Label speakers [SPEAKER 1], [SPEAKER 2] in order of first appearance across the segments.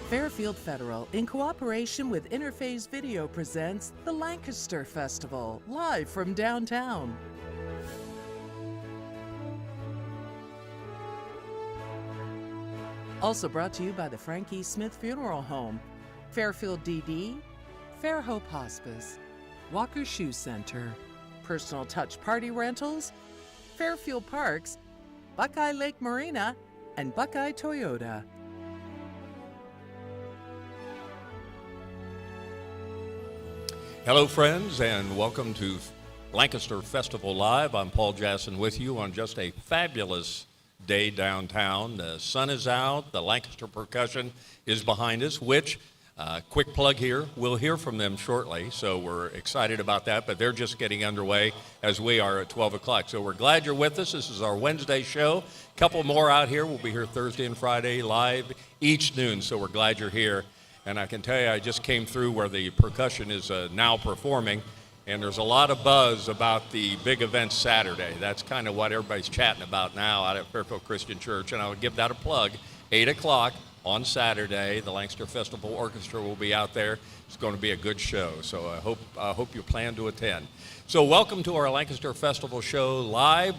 [SPEAKER 1] Fairfield Federal, in cooperation with Interphase Video, presents the Lancaster Festival, live from downtown. Also brought to you by the Frank E. Smith Funeral Home, Fairfield DD, Fair Hope Hospice, Walker Shoe Center, Personal Touch Party Rentals, Fairfield Parks, Buckeye Lake Marina, and Buckeye Toyota.
[SPEAKER 2] Hello, friends, and welcome to Lancaster Festival Live. I'm Paul Jasson with you on just a fabulous day downtown. The sun is out. The Lancaster percussion is behind us, which, quick plug here, we'll hear from them shortly, so we're excited about that, but they're just getting underway as we are at 12 o'clock. So we're glad you're with us. This is our Wednesday show. A couple more out here. We'll be here Thursday and Friday live each noon, so we're glad you're here. And I can tell you, I just came through where the percussion is now performing, and there's a lot of buzz about the big event Saturday. That's kind of what everybody's chatting about now out at Fairfield Christian Church, and I'll give that a plug. 8 o'clock on Saturday, the Lancaster Festival Orchestra will be out there. It's going to be a good show, so I hope you plan to attend. So welcome to our Lancaster Festival show live.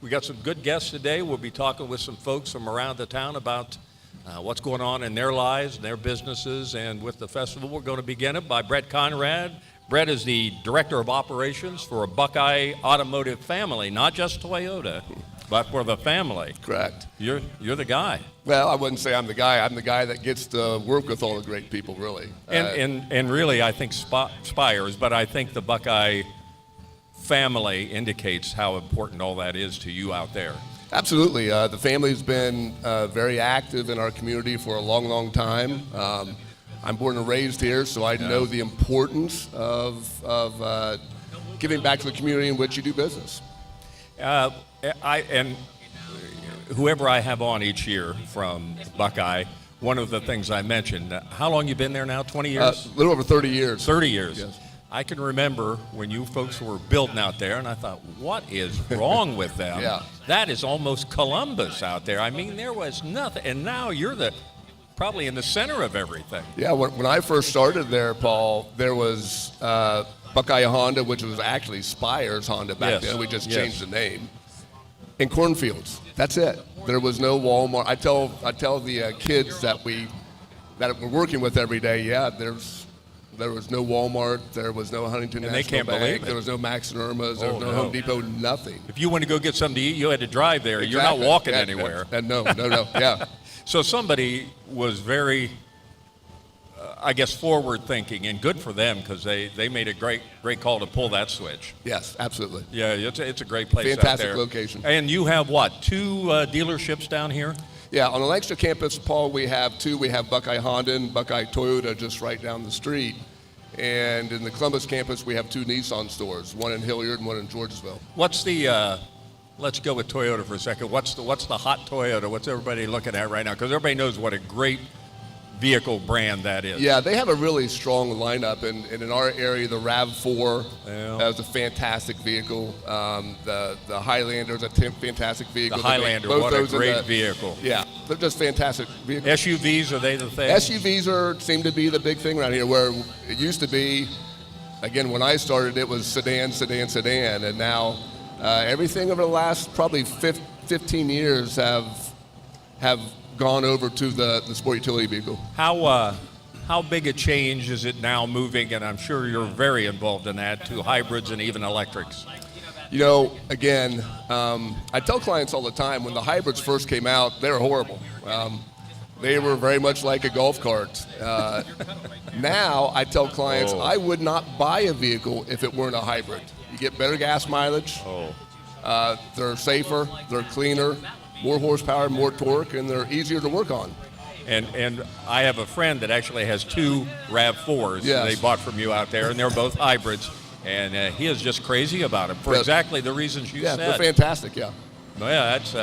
[SPEAKER 2] We got some good guests today. We'll be talking with some folks from around the town about what's going on in their lives and their businesses. And with the festival, we're going to begin it by Brett Conrad. Brett is the Director of Operations for a Buckeye Automotive family, not just Toyota, but for the family.
[SPEAKER 3] Correct.
[SPEAKER 2] You're the guy.
[SPEAKER 3] Well, I wouldn't say I'm the guy. I'm the guy that gets to work with all the great people, really.
[SPEAKER 2] And really, I think Spires, but I think the Buckeye family indicates how important all that is to you out there.
[SPEAKER 3] Absolutely. The family's been very active in our community for a long, long time. I'm born and raised here, so I know the importance of giving back to the community in which you do business.
[SPEAKER 2] And whoever I have on each year from Buckeye, one of the things I mentioned, how long you been there now, 20 years?
[SPEAKER 3] A little over 30 years.
[SPEAKER 2] 30 years.
[SPEAKER 3] Yes.
[SPEAKER 2] I can remember when you folks were building out there, and I thought, what is wrong with them?
[SPEAKER 3] Yeah.
[SPEAKER 2] That is almost Columbus out there. I mean, there was nothing, and now you're probably in the center of everything.
[SPEAKER 3] Yeah, when I first started there, Paul, there was Buckeye Honda, which was actually Spires Honda back then. We just changed the name. In cornfields, that's it. There was no Walmart. I tell the kids that we're working with every day, there was no Walmart, there was no Huntington
[SPEAKER 2] and
[SPEAKER 3] National
[SPEAKER 2] they can't
[SPEAKER 3] Bank,
[SPEAKER 2] believe it.
[SPEAKER 3] There was no Max and Irma's, there was no Home Depot, nothing.
[SPEAKER 2] If you want to go get something to eat, you had to drive there.
[SPEAKER 3] Exactly.
[SPEAKER 2] You're not walking anywhere.
[SPEAKER 3] No, yeah.
[SPEAKER 2] So somebody was very, I guess, forward-thinking, and good for them because they made a great call to pull that switch.
[SPEAKER 3] Yes, absolutely.
[SPEAKER 2] Yeah, it's a great place
[SPEAKER 3] Fantastic
[SPEAKER 2] out there.
[SPEAKER 3] location.
[SPEAKER 2] And you have, what, 2 dealerships down here?
[SPEAKER 3] Yeah, on the Lancaster campus, Paul, we have 2. We have Buckeye Honda and Buckeye Toyota just right down the street. And in the Columbus campus, we have 2 Nissan stores, one in Hilliard and one in Georgesville.
[SPEAKER 2] What's the, let's go with Toyota for a second. What's the hot Toyota? What's everybody looking at right now? Because everybody knows what a great vehicle brand that is.
[SPEAKER 3] Yeah, they have a really strong lineup, and in our area, the RAV4 is a fantastic vehicle. The Highlander is a fantastic vehicle.
[SPEAKER 2] The Highlander, what a great vehicle.
[SPEAKER 3] Yeah, they're just fantastic vehicles.
[SPEAKER 2] SUVs, are they the thing?
[SPEAKER 3] SUVs seem to be the big thing around here, where it used to be, again, when I started, it was sedan, and now everything over the last probably 15 years have gone over to the sport utility vehicle.
[SPEAKER 2] How big a change is it now moving, and I'm sure you're very involved in that, to hybrids and even electrics?
[SPEAKER 3] You know, again, I tell clients all the time, when the hybrids first came out, they were horrible. They were very much like a golf cart. Now I tell clients I would not buy a vehicle if it weren't a hybrid. You get better gas mileage, they're safer, they're cleaner, more horsepower, more torque, and they're easier to work on.
[SPEAKER 2] And I have a friend that actually has 2 RAV4s they bought from you out there, and they're both hybrids, and he is just crazy about them for exactly the reasons you said.
[SPEAKER 3] Yeah, they're fantastic, yeah.
[SPEAKER 2] Well, yeah, that's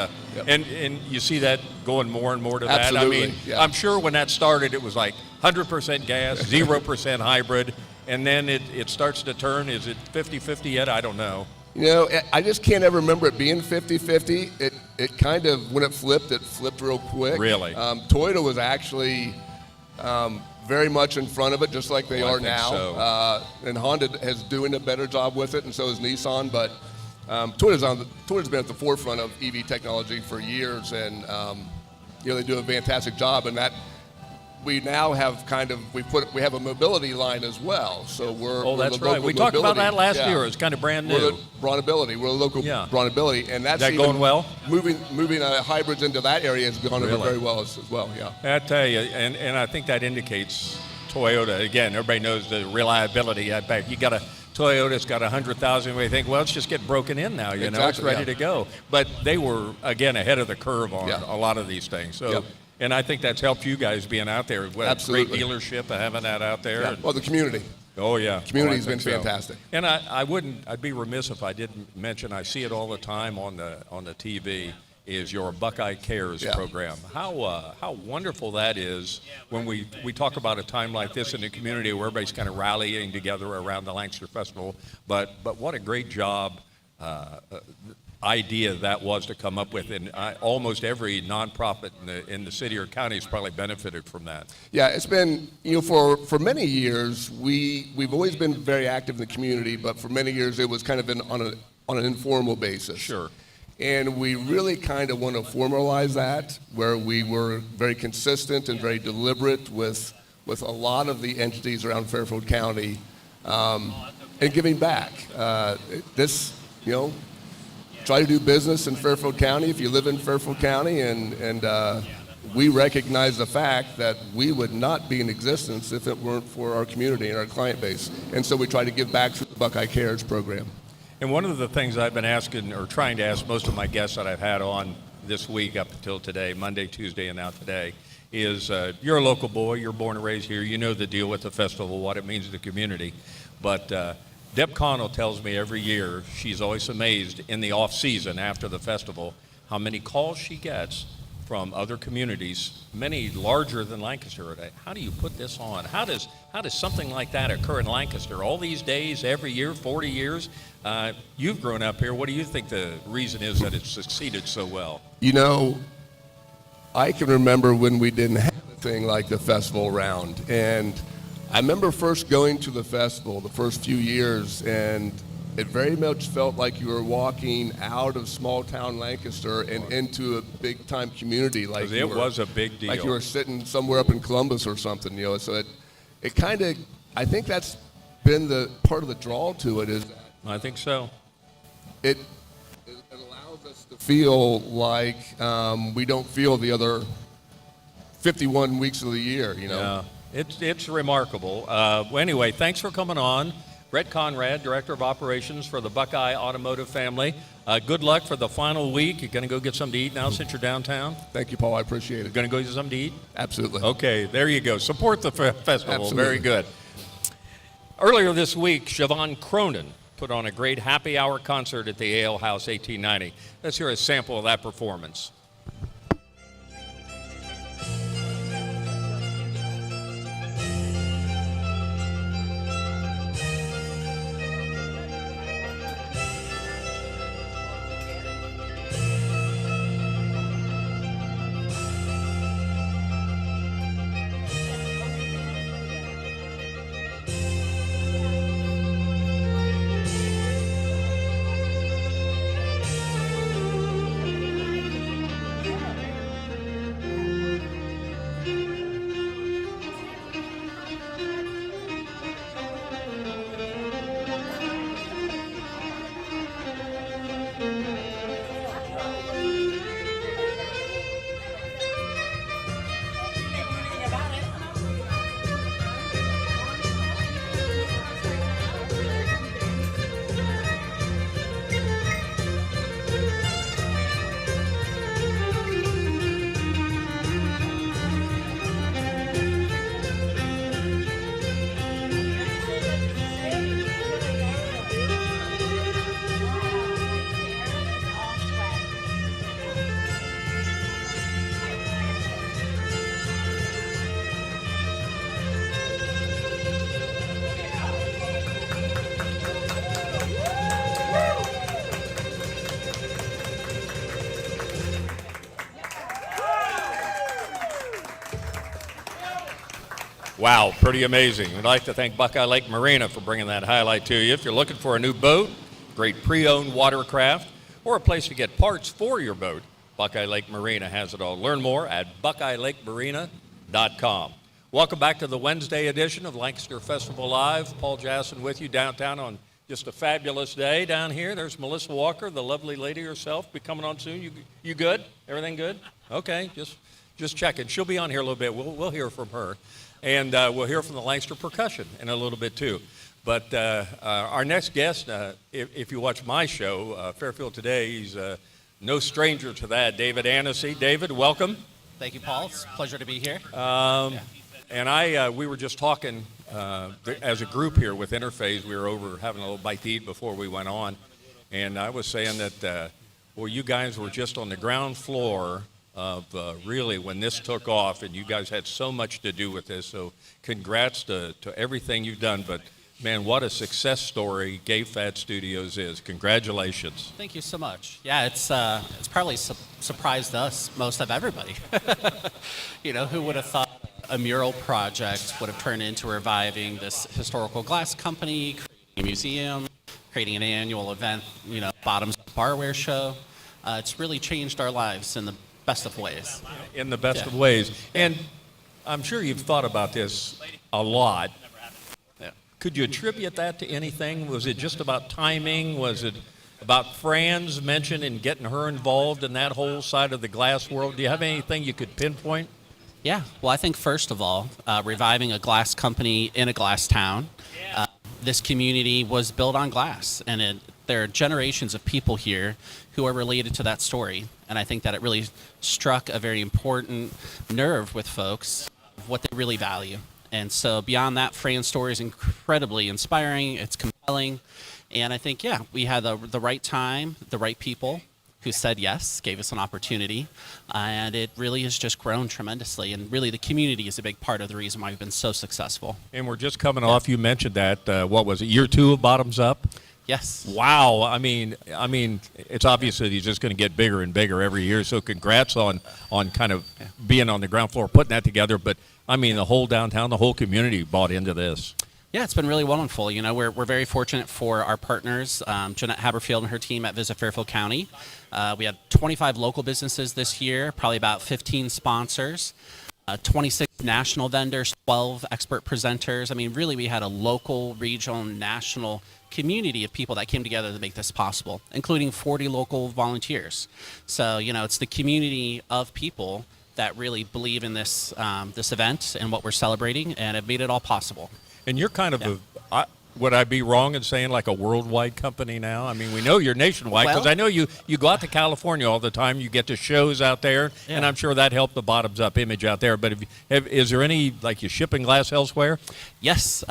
[SPEAKER 2] and you see that going more and more to
[SPEAKER 3] Absolutely,
[SPEAKER 2] that. I mean,
[SPEAKER 3] yeah.
[SPEAKER 2] I'm sure when that started, it was like 100% gas, 0% hybrid, and then it starts to turn. Is it 50-50 yet? I don't know.
[SPEAKER 3] You know, I just can't ever remember it being 50-50. It kind of, when it flipped real quick.
[SPEAKER 2] Really?
[SPEAKER 3] Toyota was actually very much in front of it, just like they
[SPEAKER 2] Well, I
[SPEAKER 3] are
[SPEAKER 2] think
[SPEAKER 3] now.
[SPEAKER 2] so.
[SPEAKER 3] And Honda is doing a better job with it, and so is Nissan. But Toyota's been at the forefront of EV technology for years, and they do a fantastic job. And that we now have we have a mobility line as well. So we're
[SPEAKER 2] That's
[SPEAKER 3] the
[SPEAKER 2] right.
[SPEAKER 3] local
[SPEAKER 2] We talked about
[SPEAKER 3] mobility.
[SPEAKER 2] that last
[SPEAKER 3] Yeah.
[SPEAKER 2] year. It's kind of brand
[SPEAKER 3] We're
[SPEAKER 2] new.
[SPEAKER 3] the Brawnability. We're a local Brawnability, and that's
[SPEAKER 2] Is that
[SPEAKER 3] even
[SPEAKER 2] going well?
[SPEAKER 3] Moving hybrids into that area has gone over
[SPEAKER 2] Really?
[SPEAKER 3] very well as well. Yeah.
[SPEAKER 2] I tell you, and I think that indicates Toyota. Again, everybody knows the reliability. I bet you got a Toyota's got 100,000. We think, well, it's just getting broken in now. You know, it's ready to go. But they were again ahead of the curve on a lot of these things. So. And I think that's helped you guys being out there.
[SPEAKER 3] Absolutely.
[SPEAKER 2] Great dealership and having that out there.
[SPEAKER 3] Yeah. Well, the community.
[SPEAKER 2] Oh, yeah.
[SPEAKER 3] Community's been
[SPEAKER 2] so.
[SPEAKER 3] fantastic.
[SPEAKER 2] And I'd be remiss if I didn't mention, I see it all the time on the TV, is your Buckeye Cares program. How wonderful that is when we talk about a time like this in the community where everybody's kind of rallying together around the Lancaster Festival. But what a great job idea that was to come up with, and almost every nonprofit in the city or county has probably benefited from that. Yeah,
[SPEAKER 3] it's been, for many years, we've always been very active in the community, but for many years it was kind of on an informal basis.
[SPEAKER 2] Sure.
[SPEAKER 3] And we really kind of want to formalize that, where we were very consistent and very deliberate with a lot of the entities around Fairfield County, and giving back. Try to do business in Fairfield County if you live in Fairfield County, and we recognize the fact that we would not be in existence if it weren't for our community and our client base. And so we try to give back through the Buckeye Cares program.
[SPEAKER 2] And one of the things I've been asking, or trying to ask most of my guests that I've had on this week up until today, Monday, Tuesday, and now today, is you're a local boy, you're born and raised here, you know the deal with the festival, what it means to the community. But Deb Connell tells me every year, she's always amazed in the off season after the festival, how many calls she gets from other communities, many larger than Lancaster. How do you put this on? How does something like that occur in Lancaster? All these days, every year, 40 years. You've grown up here. What do you think the reason is that it's succeeded so well?
[SPEAKER 3] I can remember when we didn't have a thing like the festival around, and I remember first going to the festival the first few years, and it very much felt like you were walking out of small town Lancaster and into a big time community. Like
[SPEAKER 2] it was a big deal.
[SPEAKER 3] Like you were sitting somewhere up in Columbus or something, So it kind of, I think that's been the part of the draw to it, is that
[SPEAKER 2] I think so.
[SPEAKER 3] It allows us to feel like we don't feel the other 51 weeks of the year,
[SPEAKER 2] Yeah. It's remarkable. Well, anyway, thanks for coming on. Brett Conrad, Director of Operations for the Buckeye Automotive family. Good luck for the final week. You're going to go get something to eat now since you're downtown?
[SPEAKER 3] Thank you, Paul. I appreciate it.
[SPEAKER 2] Going to go get something to eat?
[SPEAKER 3] Absolutely.
[SPEAKER 2] Okay, there you go. Support the festival.
[SPEAKER 3] Absolutely.
[SPEAKER 2] Very good. Earlier this week, Siobhan Cronin put on a great happy hour concert at the Ale House 1890. Let's hear a sample of that performance. Wow, pretty amazing. We'd like to thank Buckeye Lake Marina for bringing that highlight to you. If you're looking for a new boat, great pre-owned watercraft, or a place to get parts for your boat, Buckeye Lake Marina has it all. Learn more at buckeyeLakeMarina.com. Welcome back to the Wednesday edition of Lancaster Festival Live. Paul Jasson with you downtown on just a fabulous day down here. There's Melissa Walker, the lovely lady herself, be coming on soon. You good? Everything good? Okay, just checking. She'll be on here a little bit. We'll hear from her. And we'll hear from the Lancaster Percussion in a little bit too. But our next guest, if you watch my show, Fairfield Today, he's no stranger to that, David Annecy. David, welcome.
[SPEAKER 4] Thank you, Paul. It's a pleasure to be here.
[SPEAKER 2] And we were just talking as a group here with Interphase. We were over having a little bite to eat before we went on. And I was saying that, you guys were just on the ground floor of really when this took off, and you guys had so much to do with this. So congrats to everything you've done. But, man, what a success story GayFat Studios is. Congratulations.
[SPEAKER 4] Thank you so much. Yeah, it's probably surprised us, most of everybody. Who would have thought a mural project would have turned into reviving this historical glass company, creating a museum, creating an annual event, Bottoms Up Barware Show. It's really changed our lives in the best of ways.
[SPEAKER 2] In the best of ways. And I'm sure you've thought about this a lot.
[SPEAKER 4] Yeah.
[SPEAKER 2] Could you attribute that to anything? Was it just about timing? Was it about Fran's mention and getting her involved in that whole side of the glass world? Do you have anything you could pinpoint?
[SPEAKER 4] Yeah, well, I think first of all, reviving a glass company in a glass town. This community was built on glass, and there are generations of people here who are related to that story. And I think that it really struck a very important nerve with folks of what they really value. And so beyond that, Fran's story is incredibly inspiring. It's compelling. And I think, we had the right time, the right people who said yes, gave us an opportunity. And it really has just grown tremendously. And really the community is a big part of the reason why we've been so successful.
[SPEAKER 2] And we're just coming off, you mentioned that, what was it, year 2 of Bottoms Up?
[SPEAKER 4] Yes.
[SPEAKER 2] Wow. I mean, it's obvious that he's just going to get bigger and bigger every year. So congrats on kind of being on the ground floor, putting that together. But, the whole downtown, the whole community bought into this.
[SPEAKER 4] Yeah, it's been really wonderful. We're very fortunate for our partners, Jeanette Haberfield and her team at Visit Fairfield County. We had 25 local businesses this year, probably about 15 sponsors, 26 national vendors, 12 expert presenters. Really, we had a local, regional, national community of people that came together to make this possible, including 40 local volunteers. So, it's the community of people that really believe in this this event and what we're celebrating, and have made it all possible.
[SPEAKER 2] And you're kind of would I be wrong in saying like a worldwide company now? We know you're nationwide because I know you go out to California all the time. You get to shows out there, and I'm sure that helped the Bottoms Up image out there. But is there any, like, you shipping glass elsewhere?
[SPEAKER 4] Yes.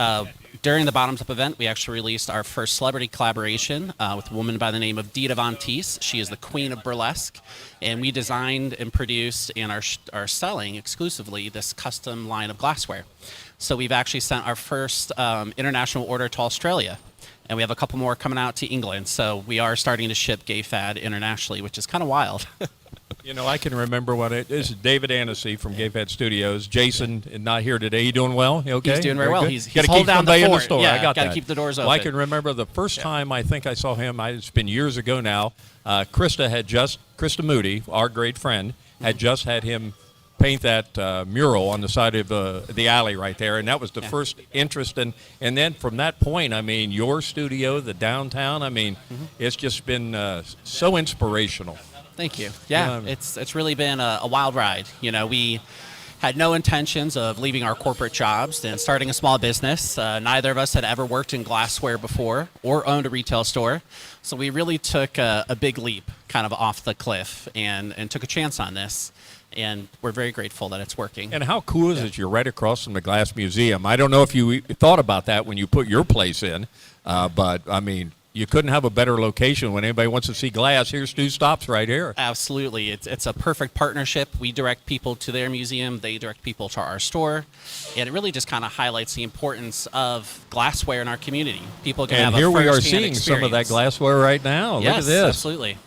[SPEAKER 4] During the Bottoms Up event, we actually released our first celebrity collaboration with a woman by the name of Dita Von Teese. She is the queen of burlesque, and we designed and produced and are selling exclusively this custom line of glassware. So we've actually sent our first international order to Australia, and we have a couple more coming out to England. So we are starting to ship GayFad internationally, which is kind of wild.
[SPEAKER 2] I can remember this is David Annecy from GayFat Studios. Jason is not here today. You doing well? You okay?
[SPEAKER 4] He's doing very well. He's
[SPEAKER 2] gotta
[SPEAKER 4] holding
[SPEAKER 2] keep
[SPEAKER 4] down the
[SPEAKER 2] somebody in the
[SPEAKER 4] fort.
[SPEAKER 2] store.
[SPEAKER 4] Yeah,
[SPEAKER 2] I got
[SPEAKER 4] gotta
[SPEAKER 2] that.
[SPEAKER 4] keep the doors open.
[SPEAKER 2] Well, I can remember the first time I think I saw him. It's been years ago now. Krista Moody, our great friend, had just had him paint that mural on the side of the alley right there, and that was the first interest. And then from that point, your studio, the downtown, it's just been so inspirational.
[SPEAKER 4] Thank you. Yeah, it's really been a wild ride. We had no intentions of leaving our corporate jobs and starting a small business. Neither of us had ever worked in glassware before or owned a retail store. So we really took a big leap kind of off the cliff and took a chance on this. And we're very grateful that it's working.
[SPEAKER 2] And how cool is it you're right across from the Glass Museum? I don't know if you thought about that when you put your place in, but, you couldn't have a better location when anybody wants to see glass. Here's 2 stops right here.
[SPEAKER 4] Absolutely. It's a perfect partnership. We direct people to their museum. They direct people to our store. And it really just kind of highlights the importance of glassware in our community. People can have a
[SPEAKER 2] here we are
[SPEAKER 4] first-hand
[SPEAKER 2] seeing some of that
[SPEAKER 4] experience.
[SPEAKER 2] glassware right now.
[SPEAKER 4] Yes,
[SPEAKER 2] Look at this.
[SPEAKER 4] Absolutely.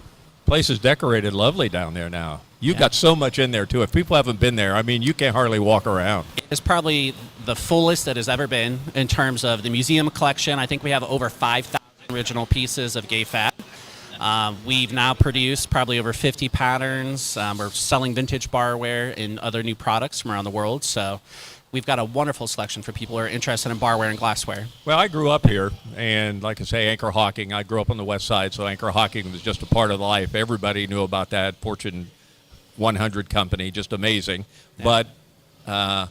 [SPEAKER 2] Place is decorated lovely down there now. You've
[SPEAKER 4] Yeah.
[SPEAKER 2] got so much in there, too. If people haven't been there, I mean, you can't hardly walk around.
[SPEAKER 4] It's probably the fullest it has ever been in terms of the museum collection. I think we have over 5,000 original pieces of gay fat. We've now produced probably over 50 patterns. We're selling vintage barware and other new products from around the world. So we've got a wonderful selection for people who are interested in barware and glassware.
[SPEAKER 2] Well, I grew up here, and like I say, anchor hawking. I grew up on the west side, so anchor hawking was just a part of life. Everybody knew about that. Fortune 100 company, just amazing.
[SPEAKER 4] Yeah.
[SPEAKER 2] But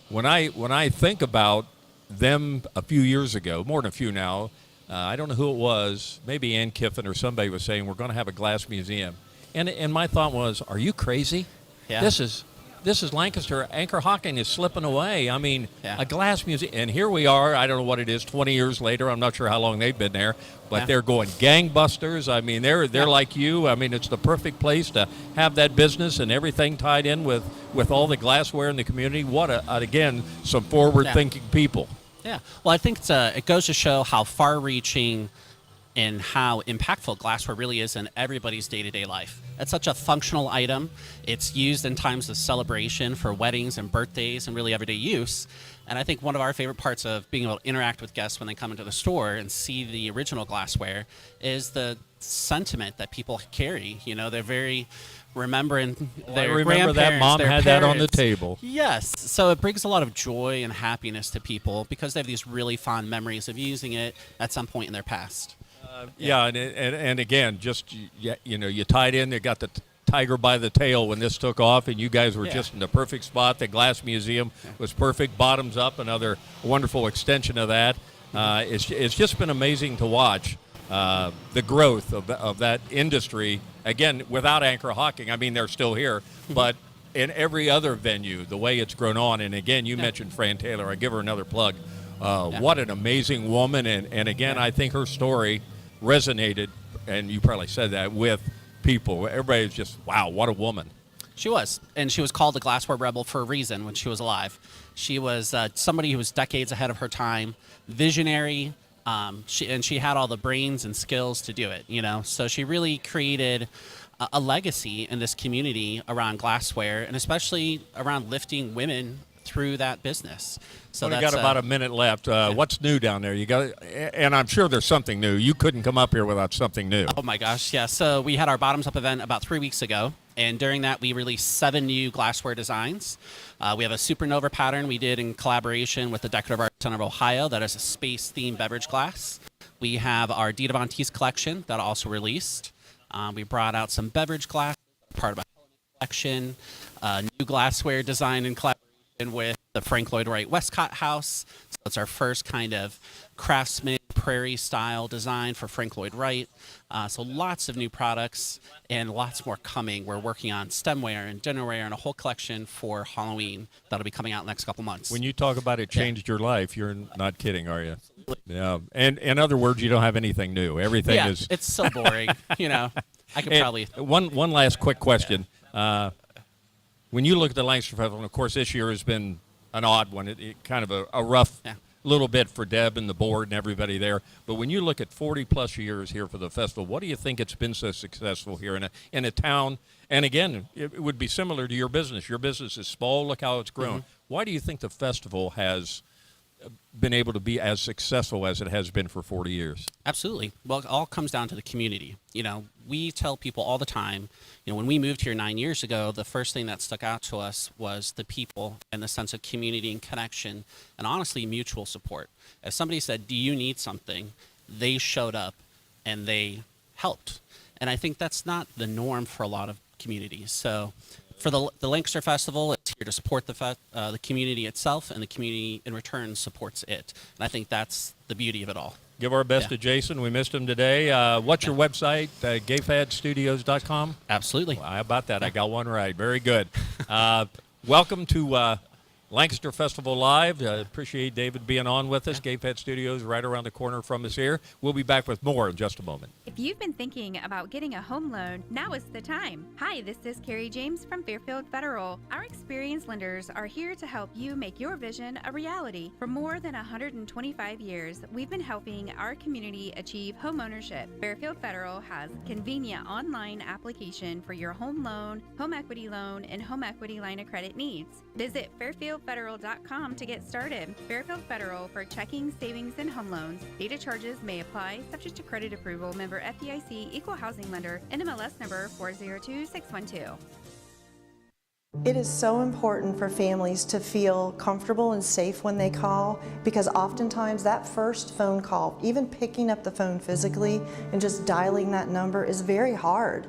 [SPEAKER 2] when I think about them a few years ago, more than a few now, I don't know who it was, maybe Ann Kiffin or somebody was saying, we're going to have a glass museum. And my thought was, are you crazy?
[SPEAKER 4] Yeah.
[SPEAKER 2] This is Lancaster. Anchor hawking is slipping away. I mean,
[SPEAKER 4] Yeah.
[SPEAKER 2] a glass museum. And here we are. I don't know what it is, 20 years later. I'm not sure how long they've been there. But
[SPEAKER 4] Yeah.
[SPEAKER 2] they're going gangbusters. I mean, they're like you. I mean, it's the perfect place to have that business and everything tied in with all the glassware in the community. What, again, some forward-thinking people.
[SPEAKER 4] Yeah. Well, I think it goes to show how far-reaching and how impactful glassware really is in everybody's day-to-day life. It's such a functional item. It's used in times of celebration for weddings and birthdays and really everyday use. And I think one of our favorite parts of being able to interact with guests when they come into the store and see the original glassware is the sentiment that people carry. You know, they're very remembering
[SPEAKER 2] I
[SPEAKER 4] their
[SPEAKER 2] remember that
[SPEAKER 4] grandparents,
[SPEAKER 2] mom
[SPEAKER 4] their
[SPEAKER 2] had that on the
[SPEAKER 4] parents.
[SPEAKER 2] table.
[SPEAKER 4] Yes. So it brings a lot of joy and happiness to people because they have these really fond memories of using it at some point in their past.
[SPEAKER 2] Yeah, and again, just you tied in. They got the tiger by the tail when this took off, and you guys were
[SPEAKER 4] Yeah.
[SPEAKER 2] just in the perfect spot. The glass museum was perfect, bottoms up. Another wonderful extension of that. It's just been amazing to watch the growth of that industry. Again, without anchor hawking, I mean they're still here, but in every other venue, the way it's grown on. And again, you mentioned Fran Taylor. I give her another plug. What an amazing woman, and again, I think her story resonated, and you probably said that, with people. Everybody's just, wow, what a woman.
[SPEAKER 4] She was, and she was called the glassware rebel for a reason when she was alive. She was somebody who was decades ahead of her time, visionary, she had all the brains and skills to do it, you know. So she really created a legacy in this community around glassware, and especially around lifting women through that business. So
[SPEAKER 2] We
[SPEAKER 4] that's
[SPEAKER 2] got about a minute left. What's new down there? You got, and I'm sure there's something new. You couldn't come up here without something new.
[SPEAKER 4] Oh my gosh, yeah. So we had our Bottoms Up event about 3 weeks ago, and during that we released 7 new glassware designs. We have a supernova pattern we did in collaboration with the Decorative Arts Center of Ohio that is a space-themed beverage glass. We have our Dita Von Teese collection that also released. We brought out some beverage glass, part of a collection, new glassware design in collaboration with the Frank Lloyd Wright Westcott House. So it's our first kind of craftsman prairie style design for Frank Lloyd Wright. So lots of new products and lots more coming. We're working on stemware and dinnerware and a whole collection for Halloween that'll be coming out in the next couple months.
[SPEAKER 2] When you talk about it changed your life, you're not kidding, are you? Yeah. And in other words, you don't have anything new. Everything
[SPEAKER 4] yeah,
[SPEAKER 2] is.
[SPEAKER 4] it's so boring. You know, I could
[SPEAKER 2] And
[SPEAKER 4] probably.
[SPEAKER 2] one last quick question. When you look at the Lancaster Festival, and of course this year has been an odd one, it kind of a rough
[SPEAKER 4] Yeah.
[SPEAKER 2] little bit for Deb and the board and everybody there. But when you look at 40-plus years here for the festival, what do you think it's been so successful here in a town? And again, it would be similar to your business. Your business is small. Look how it's grown.
[SPEAKER 4] Mm-hmm.
[SPEAKER 2] Why do you think the festival has been able to be as successful as it has been for 40 years?
[SPEAKER 4] Absolutely. Well, it all comes down to the community. You know, we tell people all the time, you know, when we moved here 9 years ago, the first thing that stuck out to us was the people and the sense of community and connection and honestly mutual support. If somebody said, do you need something? They showed up and they helped. And I think that's not the norm for a lot of communities. So for the Lancaster Festival, it's here to support the community itself, and the community in return supports it. And I think that's the beauty of it all.
[SPEAKER 2] Give our best
[SPEAKER 4] Yeah.
[SPEAKER 2] to Jason. We missed him today. What's your website? Gayfadstudios.com?
[SPEAKER 4] Absolutely.
[SPEAKER 2] How about that? I got one right. Very good. Welcome to Lancaster Festival Live. Appreciate David being on with us. Gay Pet Studios right around the corner from us here. We'll be back with more in just a moment.
[SPEAKER 5] If you've been thinking about getting a home loan, now is the time. Hi, this is Carrie James from Fairfield Federal. Our experienced lenders are here to help you make your vision a reality. For more than 125 years, we've been helping our community achieve home ownership. Fairfield Federal has convenient online application for your home loan, home equity loan, and home equity line of credit needs. Visit fairfieldfederal.com to get started. Fairfield Federal for checking, savings, and home loans. Data charges may apply, subject to credit approval. Member FDIC, Equal Housing Lender, NMLS number 402612.
[SPEAKER 6] It is so important for families to feel comfortable and safe when they call, because oftentimes that first phone call, even picking up the phone physically and just dialing that number, is very hard.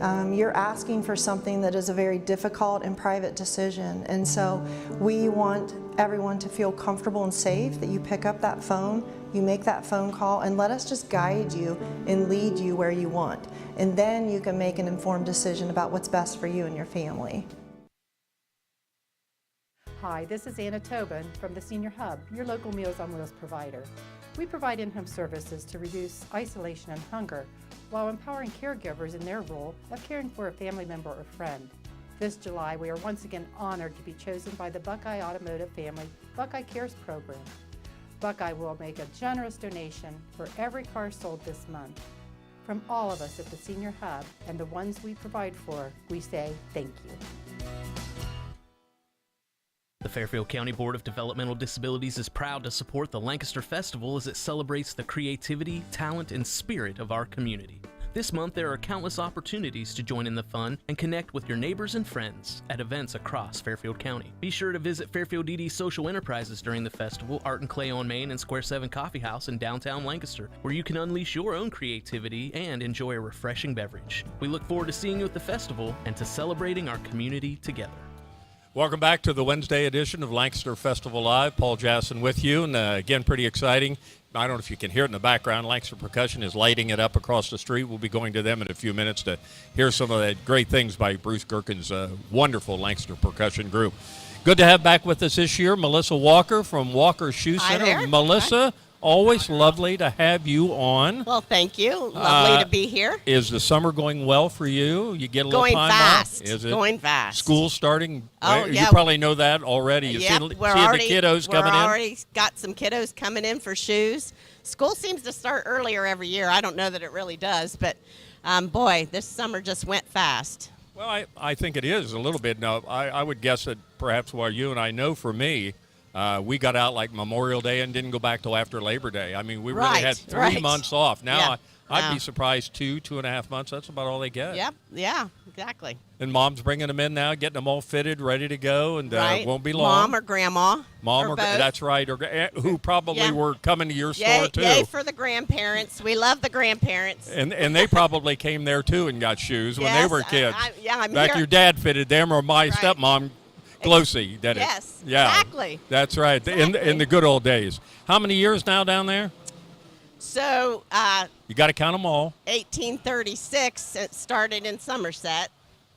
[SPEAKER 6] You're asking for something that is a very difficult and private decision, and so we want everyone to feel comfortable and safe that you pick up that phone, you make that phone call, and let us just guide you and lead you where you want. And then you can make an informed decision about what's best for you and your family.
[SPEAKER 7] Hi, this is Anna Tobin from the Senior Hub, your local Meals on Wheels provider. We provide in-home services to reduce isolation and hunger while empowering caregivers in their role of caring for a family member or friend. This July, we are once again honored to be chosen by the Buckeye Automotive Family Buckeye Cares program. Buckeye will make a generous donation for every car sold this month. From all of us at the Senior Hub and the ones we provide for, we say thank you.
[SPEAKER 8] The Fairfield County Board of Developmental Disabilities is proud to support the Lancaster Festival as it celebrates the creativity, talent, and spirit of our community. This month, there are countless opportunities to join in the fun and connect with your neighbors and friends at events across Fairfield County. Be sure to visit Fairfield DD Social Enterprises during the festival, Art and Clay on Main, and Square 7 Coffee House in downtown Lancaster, where you can unleash your own creativity and enjoy a refreshing beverage. We look forward to seeing you at the festival and to celebrating our community together.
[SPEAKER 2] Welcome back to the Wednesday edition of Lancaster Festival Live. Paul Jasson with you, and again, pretty exciting. I don't know if you can hear it in the background. Lancaster Percussion is lighting it up across the street. We'll be going to them in a few minutes to hear some of the great things by Bruce Gherkin's wonderful Lancaster Percussion group. Good to have back with us this year Melissa Walker from Walker Shoe Center.
[SPEAKER 9] Hi there.
[SPEAKER 2] Melissa, always lovely to have you on.
[SPEAKER 9] Well, thank you. Lovely to be here.
[SPEAKER 2] Is the summer going well for you? You get a little
[SPEAKER 9] Going
[SPEAKER 2] time
[SPEAKER 9] fast.
[SPEAKER 2] off? Is it?
[SPEAKER 9] Going fast.
[SPEAKER 2] School starting?
[SPEAKER 9] Oh,
[SPEAKER 2] You
[SPEAKER 9] yeah.
[SPEAKER 2] probably know that already. You
[SPEAKER 9] Yep,
[SPEAKER 2] see the
[SPEAKER 9] we're already
[SPEAKER 2] kiddos coming in?
[SPEAKER 9] We're already got some kiddos coming in for shoes. School seems to start earlier every year. I don't know that it really does, but boy, this summer just went fast.
[SPEAKER 2] Well, I think it is a little bit. Now, I would guess that perhaps while you and I know for me, we got out like Memorial Day and didn't go back till after Labor Day. I mean, we really had 3 months off. Now,
[SPEAKER 9] Yeah.
[SPEAKER 2] I'd be surprised 2.5 months. That's about all they get.
[SPEAKER 9] Yep. Yeah. Exactly.
[SPEAKER 2] And Mom's bringing them in now, getting them all fitted, ready to go, and
[SPEAKER 9] Right.
[SPEAKER 2] won't be long.
[SPEAKER 9] Mom or grandma.
[SPEAKER 2] Mom
[SPEAKER 9] or
[SPEAKER 2] or
[SPEAKER 9] both.
[SPEAKER 2] that's right, or who probably
[SPEAKER 9] Yeah.
[SPEAKER 2] were coming to your
[SPEAKER 9] Yay,
[SPEAKER 2] store too.
[SPEAKER 9] yay for the grandparents. We love the grandparents.
[SPEAKER 2] And they probably came there too and got shoes when they
[SPEAKER 9] Yes,
[SPEAKER 2] were kids.
[SPEAKER 9] I'm
[SPEAKER 2] Back
[SPEAKER 9] here.
[SPEAKER 2] your dad fitted them, or my
[SPEAKER 9] Right.
[SPEAKER 2] stepmom, Glossy, did it.
[SPEAKER 9] Yes,
[SPEAKER 2] Yeah.
[SPEAKER 9] exactly.
[SPEAKER 2] That's right. In the good old days. How many years now down there?
[SPEAKER 9] So,
[SPEAKER 2] You got to count them all.
[SPEAKER 9] 1836, it started in Somerset.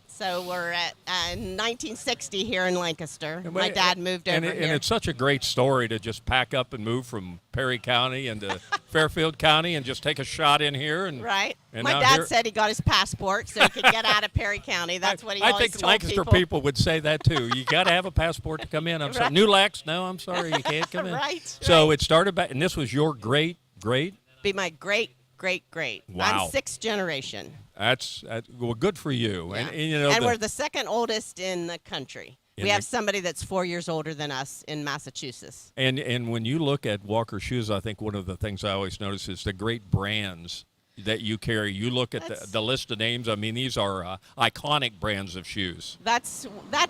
[SPEAKER 9] So we're at 1960 here in Lancaster. My dad moved over
[SPEAKER 2] and
[SPEAKER 9] here.
[SPEAKER 2] And it's such a great story to just pack up and move from Perry County into Fairfield County and just take a shot in here. And
[SPEAKER 9] right.
[SPEAKER 2] And
[SPEAKER 9] My
[SPEAKER 2] now
[SPEAKER 9] dad
[SPEAKER 2] here-
[SPEAKER 9] said he got his passport so he could get out of Perry County. That's what he
[SPEAKER 2] I
[SPEAKER 9] always
[SPEAKER 2] think
[SPEAKER 9] told
[SPEAKER 2] Lancaster people would say that too. You got to have a passport to come in. I'm sorry.
[SPEAKER 9] Right.
[SPEAKER 2] New Lax? No, I'm sorry, you can't come in.
[SPEAKER 9] Right,
[SPEAKER 2] So
[SPEAKER 9] right.
[SPEAKER 2] it started back, and this was your great.
[SPEAKER 9] Be my great.
[SPEAKER 2] Wow.
[SPEAKER 9] I'm sixth generation.
[SPEAKER 2] That's well, good for you.
[SPEAKER 9] Yeah.
[SPEAKER 2] And you know,
[SPEAKER 9] and we're the second oldest in the country.
[SPEAKER 2] In
[SPEAKER 9] We
[SPEAKER 2] the-
[SPEAKER 9] have somebody that's 4 years older than us in Massachusetts.
[SPEAKER 2] And when you look at Walker Shoes, I think one of the things I always notice is the great brands that you carry. You look at the list of names. I mean, these are iconic brands of shoes.
[SPEAKER 9] That's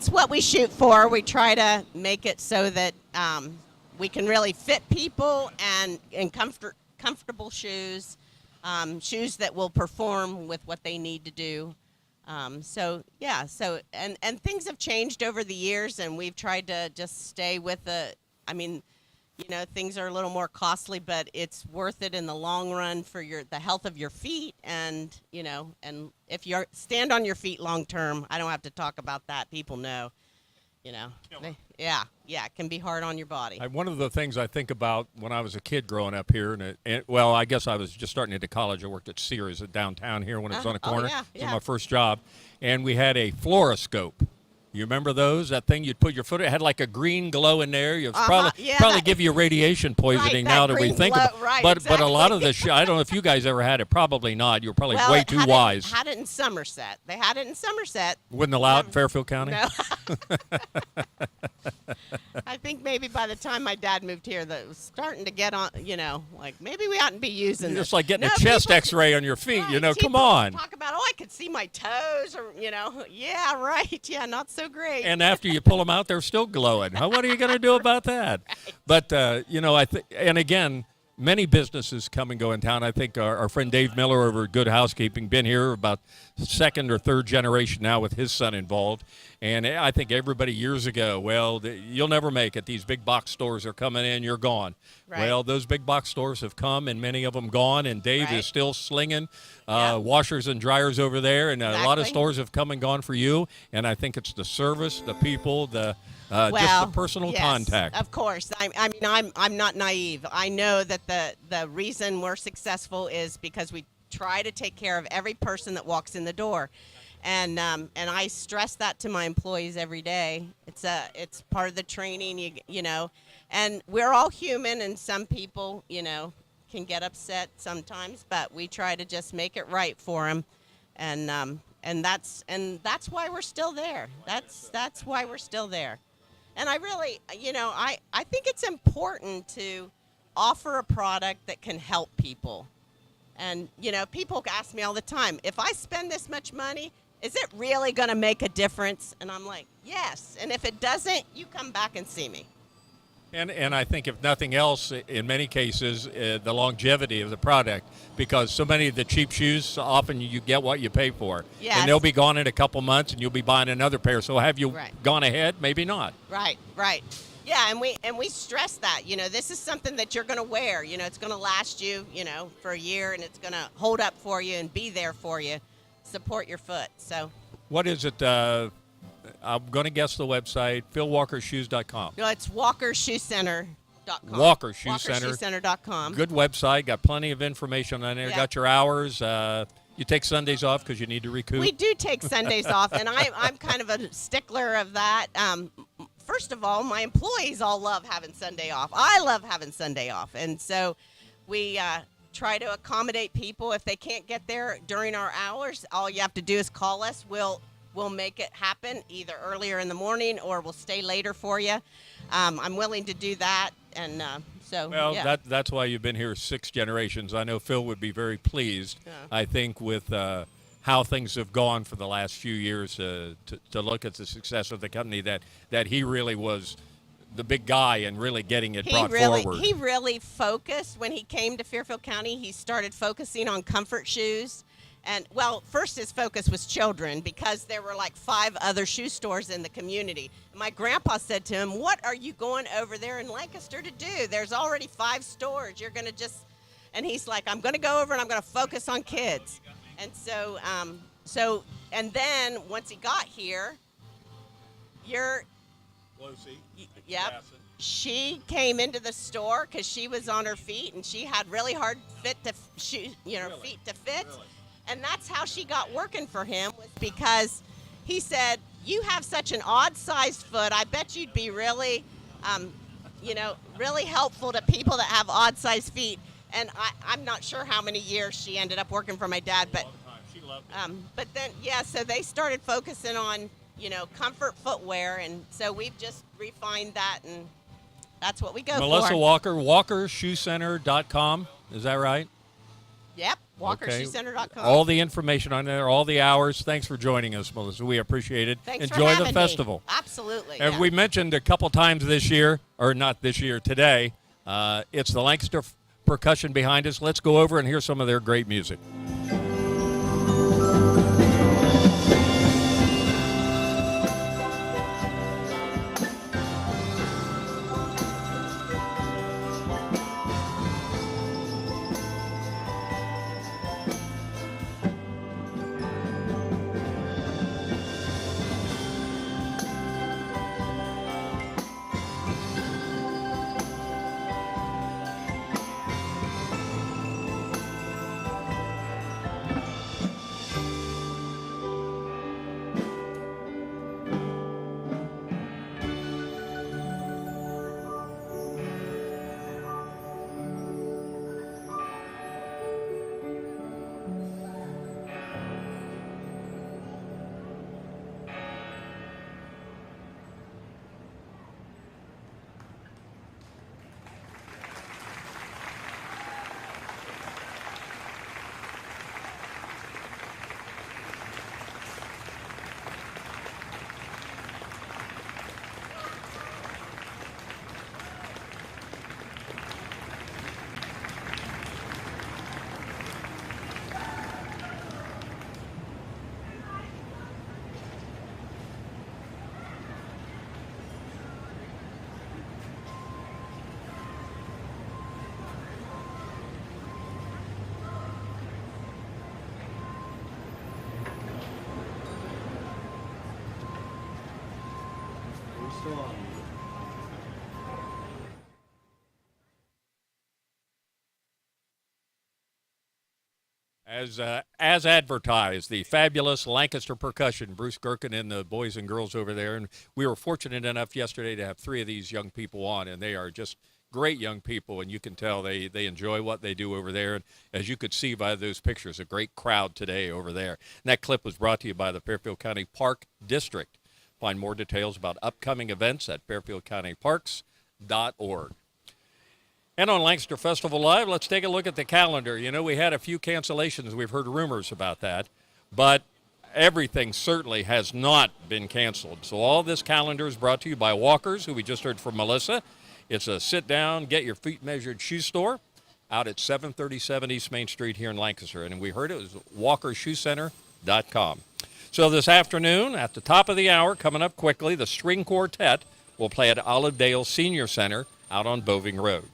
[SPEAKER 9] what we shoot for. We try to make it so that we can really fit people and comfortable shoes, shoes that will perform with what they need to do. So things have changed over the years, and we've tried to just stay with things are a little more costly, but it's worth it in the long run for the health of your feet, and if you stand on your feet long term, I don't have to talk about that. People know, You know, yeah, it can be hard on your body.
[SPEAKER 2] One of the things I think about when I was a kid growing up here, well, I guess I was just starting into college. I worked at Sears at downtown here when it was on the corner. It was my first job. And we had a fluoroscope. You remember those? That thing you'd put your foot, it had like a green glow in there. It was probably give you radiation poisoning now that we think about it. But a lot of the I don't know if you guys ever had it. Probably not. You were probably way too wise.
[SPEAKER 9] Had it in Somerset. They had it in Somerset.
[SPEAKER 2] Wouldn't allow it in Fairfield County?
[SPEAKER 9] No. I think maybe by the time my dad moved here, that it was starting to get on, like maybe we oughtn't be using this.
[SPEAKER 2] It's like getting a chest x-ray on your feet, come on.
[SPEAKER 9] Talk about, I could see my toes or, yeah, right. Yeah, not so great.
[SPEAKER 2] And after you pull them out, they're still glowing. What are you going to do about that? Right. But, I think, and again, many businesses come and go in town. I think our friend Dave Miller over at Good Housekeeping, been here about second or third generation now with his son involved. And I think everybody years ago, you'll never make it. These big box stores are coming in, you're gone. Right. Well, those big box stores have come, and many of them gone, and Dave is still slinging washers and dryers over there, and a lot of stores have come and gone for you. And I think it's the service, the people, just the personal contact.
[SPEAKER 9] Of course. I mean, I'm not naive. I know that the reason we're successful is because we try to take care of every person that walks in the door. And I stress that to my employees every day. It's part of the training, and we're all human, and some people, can get upset sometimes, but we try to just make it right for them. And that's why we're still there. That's why we're still there. And I really, I think it's important to offer a product that can help people. And, people ask me all the time, if I spend this much money, is it really going to make a difference? And I'm like, yes. And if it doesn't, you come back and see me.
[SPEAKER 2] And I think if nothing else, in many cases, the longevity of the product, because so many of the cheap shoes, often you get what you pay for.
[SPEAKER 9] Yes.
[SPEAKER 2] And they'll be gone in a couple months, and you'll be buying another pair. So have you gone ahead? Maybe not.
[SPEAKER 9] Right. Yeah, and we stress that, this is something that you're going to wear. It's going to last you, for a year, and it's going to hold up for you and be there for you. Support your foot. So
[SPEAKER 2] what is it? I'm going to guess the website, philwalkershoes.com.
[SPEAKER 9] No, it's walkershoecenter.com.
[SPEAKER 2] Walkershoecenter.com. Good website. Got plenty of information on there. Got your hours. You take Sundays off because you need to recoup.
[SPEAKER 9] We do take Sundays off, and I'm kind of a stickler of that. First of all, my employees all love having Sunday off. I love having Sunday off, and so we try to accommodate people. If they can't get there during our hours, all you have to do is call us. We'll make it happen either earlier in the morning or we'll stay later for you. I'm willing to do that, and
[SPEAKER 2] that's why you've been here 6 generations. I know Phil would be very pleased. I think with how things have gone for the last few years to look at the success of the company, that he really was the big guy and really getting it brought forward.
[SPEAKER 9] He really focused when he came to Fairfield County. He started focusing on comfort shoes. And, first his focus was children because there were like 5 other shoe stores in the community. My grandpa said to him, what are you going over there in Lancaster to do? There's already 5 stores. You're going to just, and he's like, I'm going to go over and I'm going to focus on kids. And so, and then once he got here, yep. She came into the store because she was on her feet and she had really hard feet to fit. Really? And that's how she got working for him, was because he said, you have such an odd-sized foot. I bet you'd be really, really helpful to people that have odd-sized feet. And I'm not sure how many years she ended up working for my dad, but
[SPEAKER 2] she loved it.
[SPEAKER 9] But then, so they started focusing on, comfort footwear, and so we've just refined that, and that's what we go for.
[SPEAKER 2] Melissa Walker, walkershoecenter.com. Is that right?
[SPEAKER 9] Yep. WalkershoeCenter.com.
[SPEAKER 2] All the information on there, all the hours. Thanks for joining us, Melissa. We appreciate it.
[SPEAKER 9] Thanks
[SPEAKER 2] Enjoy
[SPEAKER 9] for having
[SPEAKER 2] the festival.
[SPEAKER 9] Me. Absolutely.
[SPEAKER 2] And we mentioned a couple times this year, or not this year, today, it's the Lancaster Percussion behind us. Let's go over and hear some of their great music. As advertised, the fabulous Lancaster percussion, Bruce Gerken and the boys and girls over there. And we were fortunate enough yesterday to have 3 of these young people on, and they are just great young people, and you can tell they enjoy what they do over there. And as you could see by those pictures, a great crowd today over there. And that clip was brought to you by the Fairfield County Park District. Find more details about upcoming events at fairfieldcountyparks.org. And on Lancaster Festival Live, let's take a look at the calendar. You know, we had a few cancellations. We've heard rumors about that. But everything certainly has not been canceled. So all this calendar is brought to you by Walkers, who we just heard from Melissa. It's a sit-down, get-your-feet-measured shoe store out at 737 East Main Street here in Lancaster. And we heard it was walkershoecenter.com. So this afternoon, at the top of the hour, coming up quickly, the String Quartet will play at Olive Dale Senior Center out on Boving Road.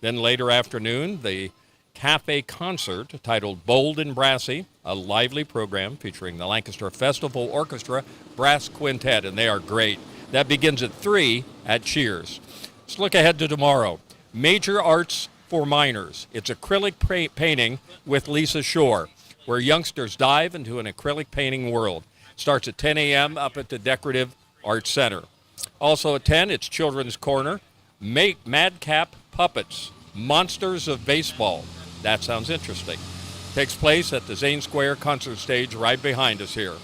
[SPEAKER 2] Then later afternoon, the cafe concert titled Bold and Brassy, a lively program featuring the Lancaster Festival Orchestra Brass Quintet, and they are great. That begins at 3 at Cheers. Let's look ahead to tomorrow. Major Arts for Minors. It's acrylic painting with Lisa Shore, where youngsters dive into an acrylic painting world. Starts at 10 a.m. up at the Decorative Arts Center. Also at 10, it's Children's Corner. Madcap Puppets, Monsters of Baseball. That sounds interesting. Takes place at the Zane Square concert stage right behind us here.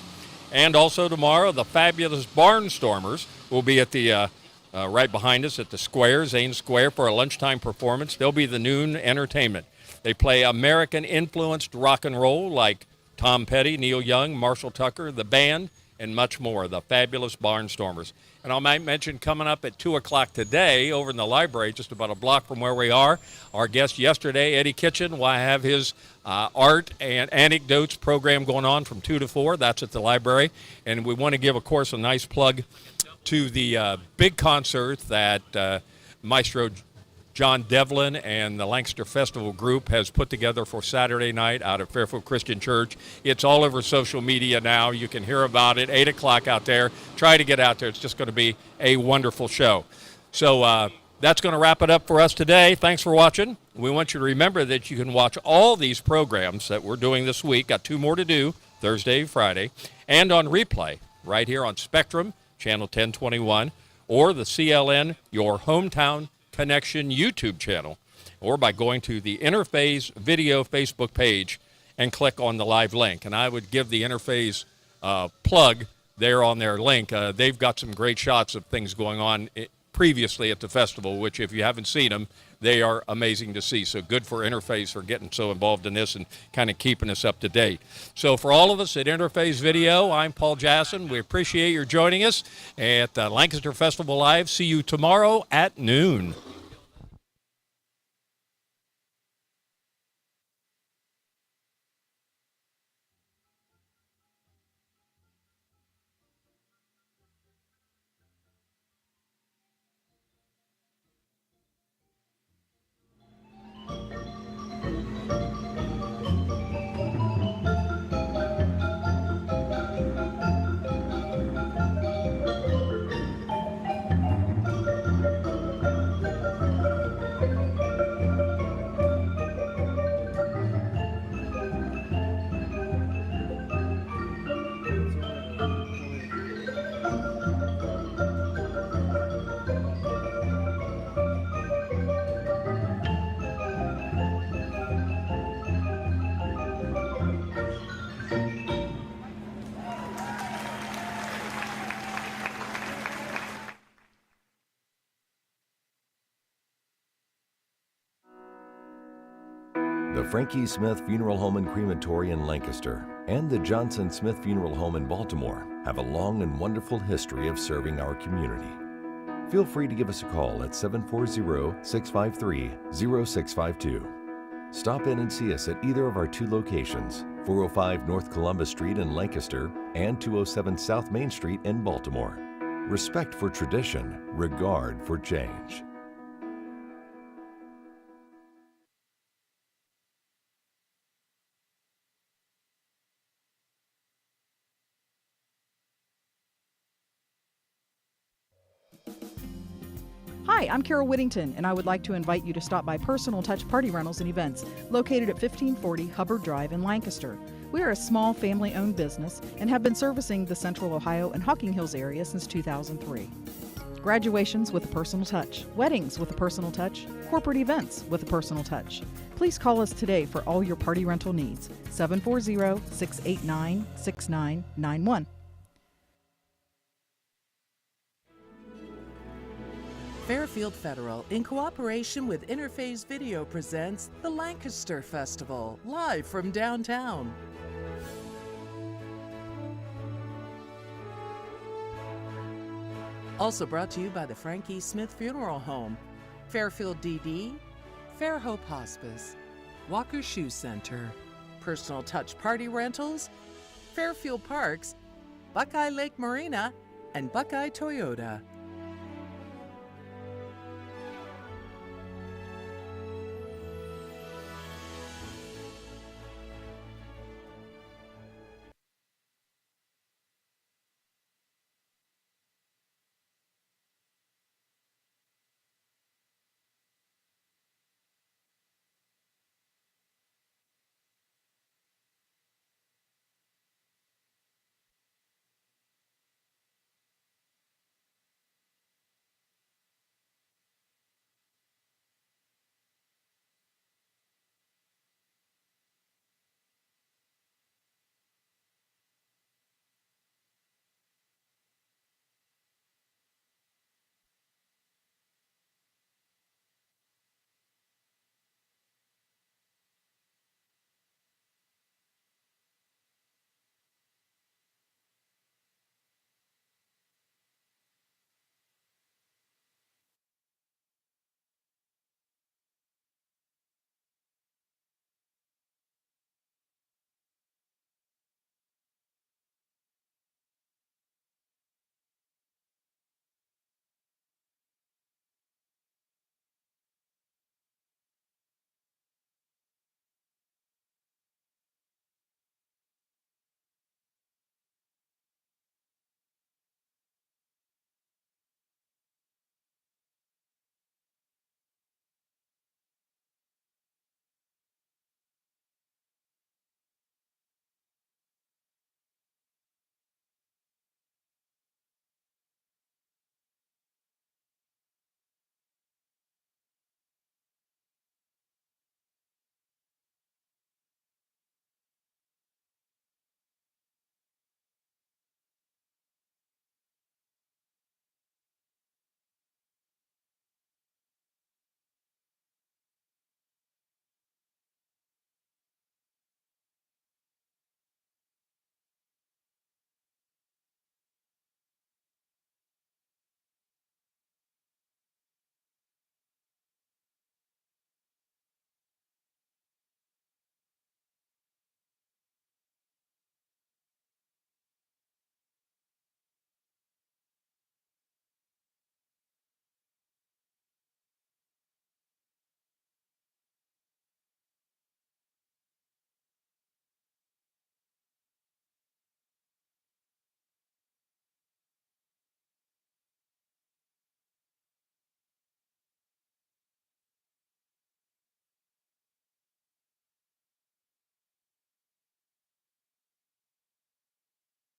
[SPEAKER 2] And also tomorrow, the fabulous Barnstormers will be at the right behind us at the Square, Zane Square, for a lunchtime performance. They'll be the noon entertainment. They play American-influenced rock and roll like Tom Petty, Neil Young, Marshall Tucker, the band, and much more, the fabulous Barnstormers. And I might mention coming up at 2 o'clock today over in the library, just about a block from where we are, our guest yesterday, Eddie Kitchen, will have his art and anecdotes program going on from 2 to 4. That's at the library. And we want to give, of course, a nice plug to the big concert that Maestro John Devlin and the Lancaster Festival Group has put together for Saturday night out at Fairfield Christian Church. It's all over social media now. You can hear about it, 8 o'clock out there. Try to get out there. It's just going to be a wonderful show. So that's going to wrap it up for us today. Thanks for watching. We want you to remember that you can watch all these programs that we're doing this week. Got 2 more to do, Thursday, Friday, and on replay right here on Spectrum, Channel 1021, or the CLN, Your Hometown Connection YouTube channel, or by going to the Interphase Video Facebook page and click on the live link. And I would give the Interphase plug there on their link. They've got some great shots of things going on previously at the festival, which if you haven't seen them, they are amazing to see. So good for Interphase for getting so involved in this and kind of keeping us up to date. So for all of us at Interphase Video, I'm Paul Jasson. We appreciate your joining us at Lancaster Festival Live. See you tomorrow at noon.
[SPEAKER 10] The Frankie Smith Funeral Home and Crematory in Lancaster and the Johnson Smith Funeral Home in Baltimore have a long and wonderful history of serving our community. Feel free to give us a call at 740-653-0652. Stop in and see us at either of our 2 locations, 405 North Columbus Street in Lancaster and 207 South Main Street in Baltimore. Respect for tradition, regard for change.
[SPEAKER 11] Hi, Hi, I'm Carol Whittington, and I would like to invite you to stop by Personal Touch Party Rentals and Events, located at 1540 Hubbard Drive in Lancaster. We are a small family-owned business and have been servicing the Central Ohio and Hocking Hills area since 2003. Graduations with a personal touch, weddings with a personal touch, corporate events with a personal touch. Please call us today for all your party rental needs. 740-689-6991.
[SPEAKER 1] Fairfield Federal, in cooperation with Interphase Video, presents the Lancaster Festival, live from downtown. Also brought to you by the Frankie Smith Funeral Home, Fairfield DD, Fair Hope Hospice, Walker Shoe Center, Personal Touch Party Rentals, Fairfield Parks, Buckeye Lake Marina, and Buckeye Toyota.